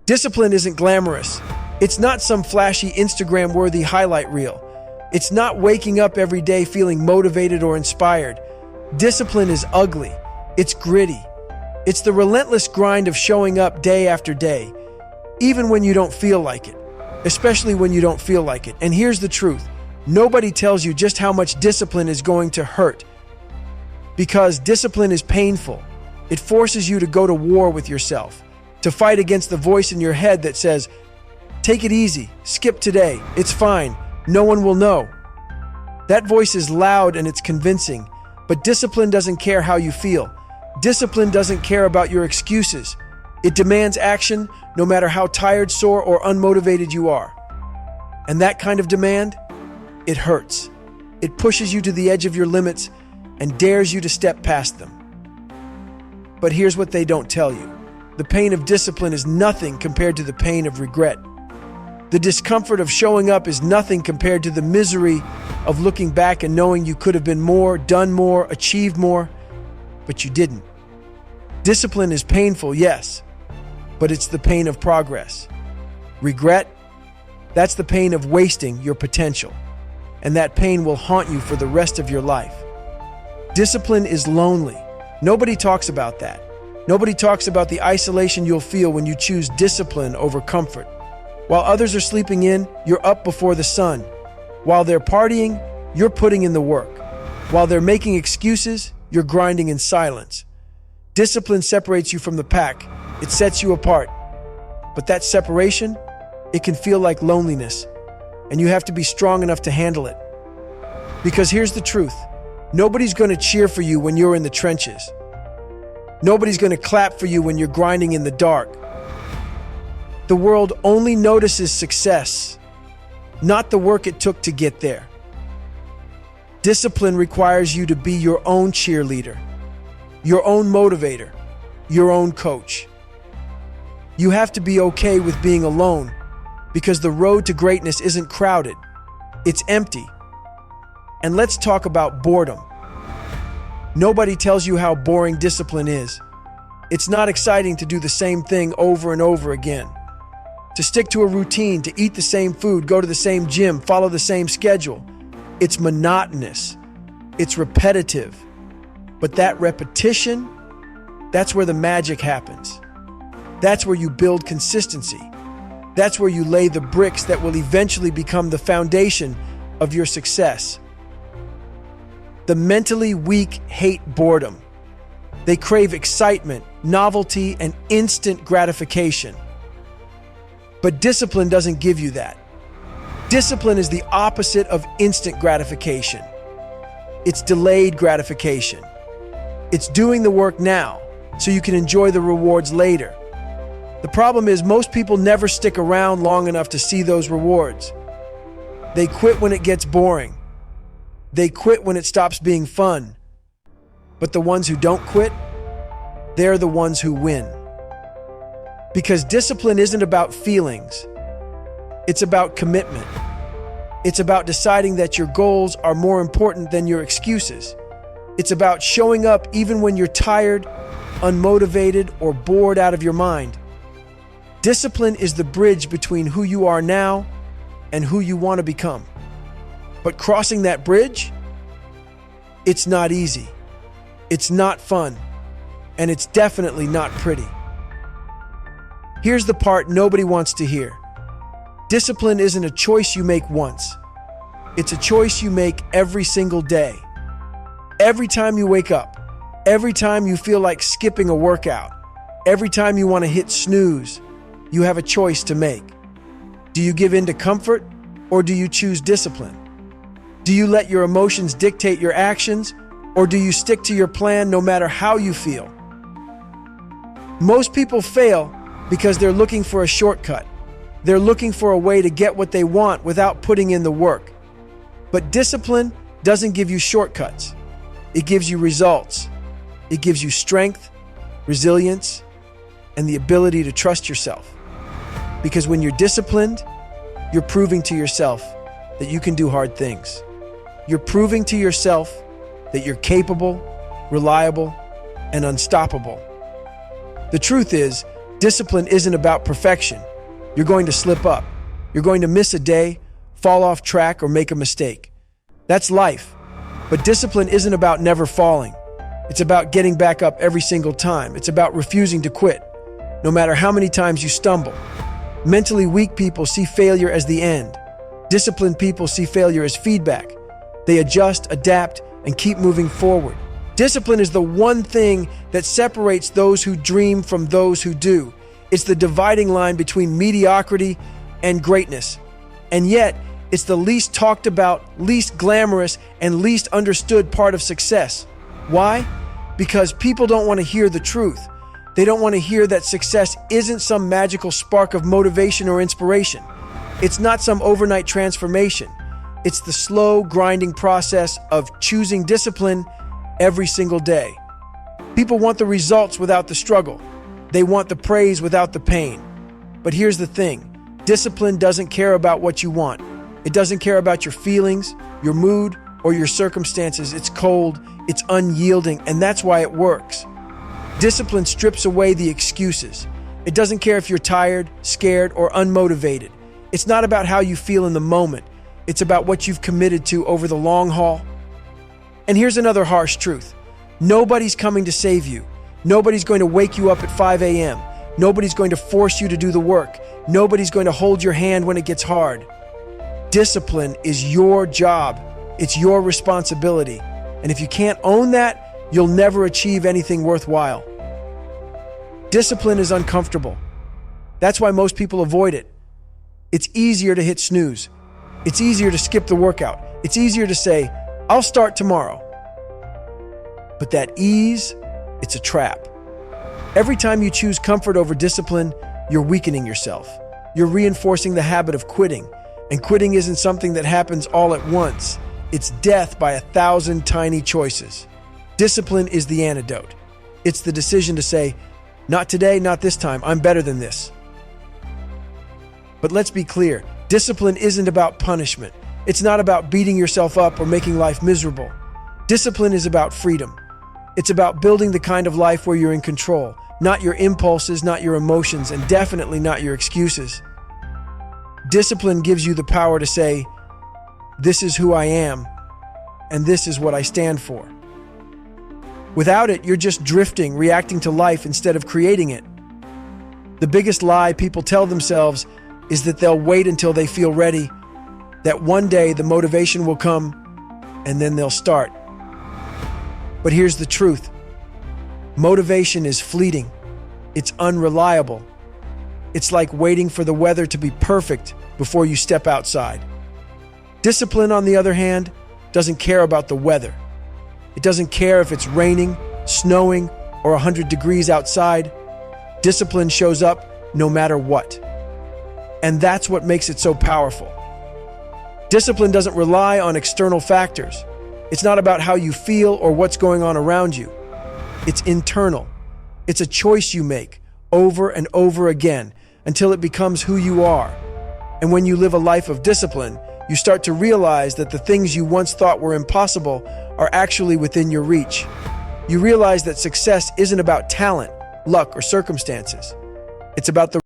Discipline isn't glamorous. It's not some flashy Instagram-worthy highlight reel. It's not waking up every day feeling motivated or inspired. Discipline is ugly. It's gritty. It's the relentless grind of showing up day after day, even when you don't feel like it, especially when you don't feel like it. And here's the truth. Nobody tells you just how much discipline is going to hurt, because discipline is painful. It forces you to go to war with yourself, to fight against the voice in your head that says, "Take it easy, skip today, it's fine, no one will know." That voice is loud and it's convincing, but discipline doesn't care how you feel. Discipline doesn't care about your excuses. It demands action no matter how tired, sore, or unmotivated you are. And that kind of demand, it hurts. It pushes you to the edge of your limits and dares you to step past them. But here's what they don't tell you. The pain of discipline is nothing compared to the pain of regret. The discomfort of showing up is nothing compared to the misery of looking back and knowing you could have been more, done more, achieved more, but you didn't. Discipline is painful, yes, but it's the pain of progress. Regret, that's the pain of wasting your potential, and that pain will haunt you for the rest of your life. Discipline is lonely. Nobody talks about that. Nobody talks about the isolation you'll feel when you choose discipline over comfort. While others are sleeping in, you're up before the sun. While they're partying, you're putting in the work. While they're making excuses, you're grinding in silence. Discipline separates you from the pack. It sets you apart. But that separation, it can feel like loneliness, and you have to be strong enough to handle it. Because here's the truth. Nobody's going to cheer for you when you're in the trenches. Nobody's going to clap for you when you're grinding in the dark. The world only notices success, not the work it took to get there. Discipline requires you to be your own cheerleader, your own motivator, your own coach. You have to be okay with being alone, because the road to greatness isn't crowded, it's empty. And let's talk about boredom. Nobody tells you how boring discipline is. It's not exciting to do the same thing over and over again. To stick to a routine, to eat the same food, go to the same gym, follow the same schedule. It's monotonous. It's repetitive. But that repetition, that's where the magic happens. That's where you build consistency. That's where you lay the bricks that will eventually become the foundation of your success. The mentally weak hate boredom. They crave excitement, novelty, and instant gratification. But discipline doesn't give you that. Discipline is the opposite of instant gratification. It's delayed gratification. It's doing the work now so you can enjoy the rewards later. The problem is most people never stick around long enough to see those rewards. They quit when it gets boring. They quit when it stops being fun. But the ones who don't quit, they're the ones who win. Because discipline isn't about feelings. It's about commitment. It's about deciding that your goals are more important than your excuses. It's about showing up even when you're tired, unmotivated, or bored out of your mind. Discipline is the bridge between who you are now and who you want to become. But crossing that bridge, it's not easy. It's not fun. And it's definitely not pretty. Here's the part nobody wants to hear. Discipline isn't a choice you make once. It's a choice you make every single day. Every time you wake up, every time you feel like skipping a workout, every time you want to hit snooze, you have a choice to make. Do you give in to comfort or do you choose discipline? Do you let your emotions dictate your actions or do you stick to your plan no matter how you feel? Most people fail because they're looking for a shortcut. They're looking for a way to get what they want without putting in the work. But discipline doesn't give you shortcuts. It gives you results. It gives you strength, resilience, and the ability to trust yourself. Because when you're disciplined, you're proving to yourself that you can do hard things. You're proving to yourself that you're capable, reliable, and unstoppable. The truth is, Discipline isn't about perfection. You're going to slip up. You're going to miss a day, fall off track, or make a mistake. That's life. But discipline isn't about never falling. It's about getting back up every single time. It's about refusing to quit, no matter how many times you stumble. Mentally weak people see failure as the end. Disciplined people see failure as feedback. They adjust, adapt, and keep moving forward. Discipline is the one thing that separates those who dream from those who do. It's the dividing line between mediocrity and greatness. And yet, it's the least talked about, least glamorous, and least understood part of success. Why? Because people don't want to hear the truth. They don't want to hear that success isn't some magical spark of motivation or inspiration. It's not some overnight transformation. It's the slow, grinding process of choosing discipline every single day. People want the results without the struggle. They want the praise without the pain. But here's the thing. Discipline doesn't care about what you want. It doesn't care about your feelings, your mood, or your circumstances. It's cold, it's unyielding, and that's why it works. Discipline strips away the excuses. It doesn't care if you're tired, scared, or unmotivated. It's not about how you feel in the moment. It's about what you've committed to over the long haul. And here's another harsh truth. Nobody's coming to save you. Nobody's going to wake you up at 5 a.m. Nobody's going to force you to do the work. Nobody's going to hold your hand when it gets hard. Discipline is your job. It's your responsibility. And if you can't own that, you'll never achieve anything worthwhile. Discipline is uncomfortable. That's why most people avoid it. It's easier to hit snooze. It's easier to skip the workout. It's easier to say, I'll start tomorrow. But that ease, it's a trap. Every time you choose comfort over discipline, you're weakening yourself. You're reinforcing the habit of quitting. And quitting isn't something that happens all at once. It's death by 1,000 tiny choices. Discipline is the antidote. It's the decision to say, not today, not this time, I'm better than this. But let's be clear, discipline isn't about punishment. It's not about beating yourself up or making life miserable. Discipline is about freedom. It's about building the kind of life where you're in control, not your impulses, not your emotions, and definitely not your excuses. Discipline gives you the power to say, this is who I am, and this is what I stand for. Without it, you're just drifting, reacting to life instead of creating it. The biggest lie people tell themselves is that they'll wait until they feel ready, that one day the motivation will come, and then they'll start. But here's the truth. Motivation is fleeting. It's unreliable. It's like waiting for the weather to be perfect before you step outside. Discipline, on the other hand, doesn't care about the weather. It doesn't care if it's raining, snowing, or 100 degrees outside. Discipline shows up no matter what. And that's what makes it so powerful. Discipline doesn't rely on external factors. It's not about how you feel or what's going on around you. It's internal. It's a choice you make over and over again until it becomes who you are. And when you live a life of discipline, you start to realize that the things you once thought were impossible are actually within your reach. You realize that success isn't about talent, luck, or circumstances. It's about the